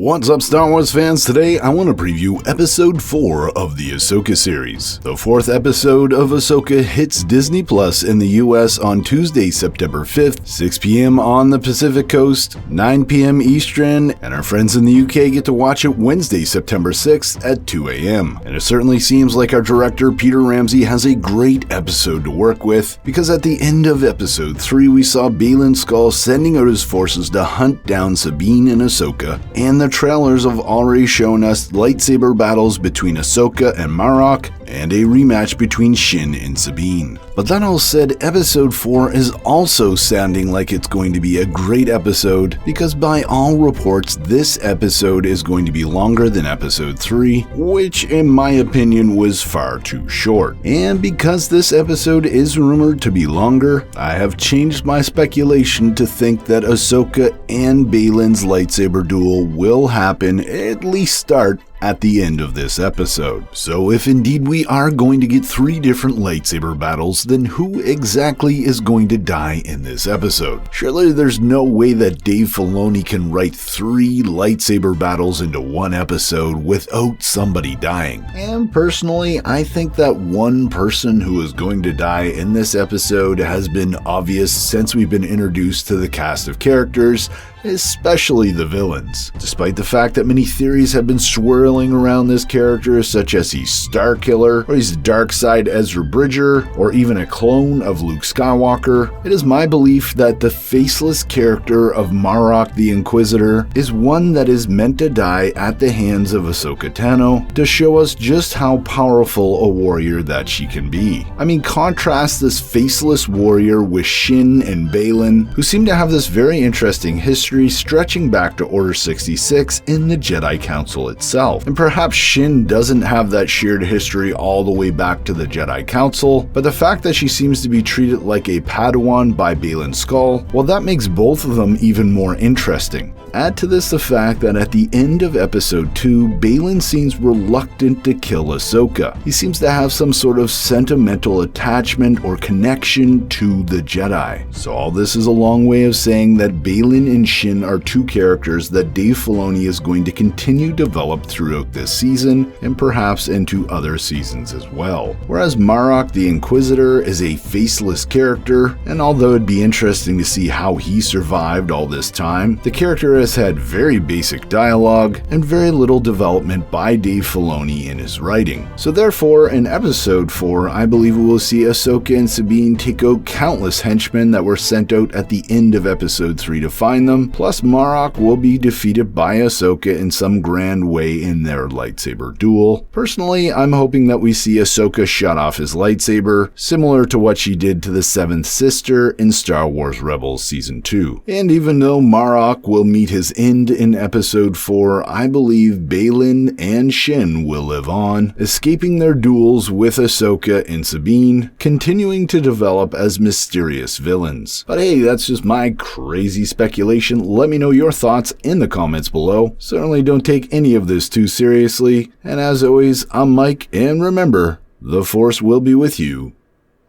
What's up, Star Wars fans? Today I want to preview Episode 4 of the Ahsoka series. The fourth episode of Ahsoka hits Disney Plus in the US on Tuesday, September 5th, 6 p.m. on the Pacific Coast, 9 p.m. Eastern, and our friends in the UK get to watch it Wednesday, September 6th at 2 a.m. And it certainly seems like our director Peter Ramsey has a great episode to work with, because at the end of Episode 3 we saw Baylan Skoll sending out his forces to hunt down Sabine and Ahsoka, and the trailers have already shown us lightsaber battles between Ahsoka and Marok, and a rematch between Shin and Sabine. But that all said, Episode 4 is also sounding like it's going to be a great episode, because by all reports, this episode is going to be longer than Episode 3, which in my opinion was far too short. And because this episode is rumored to be longer, I have changed my speculation to think that Ahsoka and Baylan's lightsaber duel will happen, at least start, at the end of this episode. So if indeed we are going to get 3 different lightsaber battles, then who exactly is going to die in this episode? Surely there's no way that Dave Filoni can write 3 lightsaber battles into one episode without somebody dying. And personally, I think that one person who is going to die in this episode has been obvious since we've been introduced to the cast of characters, especially the villains. Despite the fact that many theories have been swirling around this character, such as he's Starkiller, or he's Darkseid Ezra Bridger, or even a clone of Luke Skywalker, it is my belief that the faceless character of Marok the Inquisitor is one that is meant to die at the hands of Ahsoka Tano to show us just how powerful a warrior that she can be. I mean, contrast this faceless warrior with Shin and Baylan, who seem to have this very interesting history stretching back to Order 66 in the Jedi Council itself. And perhaps Shin doesn't have that shared history all the way back to the Jedi Council, but the fact that she seems to be treated like a Padawan by Baylan Skoll, well, that makes both of them even more interesting. Add to this the fact that at the end of Episode 2, Baylan seems reluctant to kill Ahsoka. He seems to have some sort of sentimental attachment or connection to the Jedi. So all this is a long way of saying that Baylan and Shin are 2 characters that Dave Filoni is going to continue to develop throughout this season, and perhaps into other seasons as well. Whereas Marok the Inquisitor is a faceless character, and although it'd be interesting to see how he survived all this time, the character has had very basic dialogue and very little development by Dave Filoni in his writing. So therefore, in Episode 4, I believe we will see Ahsoka and Sabine take out countless henchmen that were sent out at the end of Episode 3 to find them, plus Marok will be defeated by Ahsoka in some grand way in their lightsaber duel. Personally, I'm hoping that we see Ahsoka shut off his lightsaber, similar to what she did to the 7th sister in Star Wars Rebels Season 2. And even though Marok will meet his end in Episode 4, I believe Baylan and Shin will live on, escaping their duels with Ahsoka and Sabine, continuing to develop as mysterious villains. But hey, that's just my crazy speculation. Let me know your thoughts in the comments below. Certainly don't take any of this too seriously, and as always, I'm Mike, and remember, the Force will be with you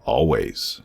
always.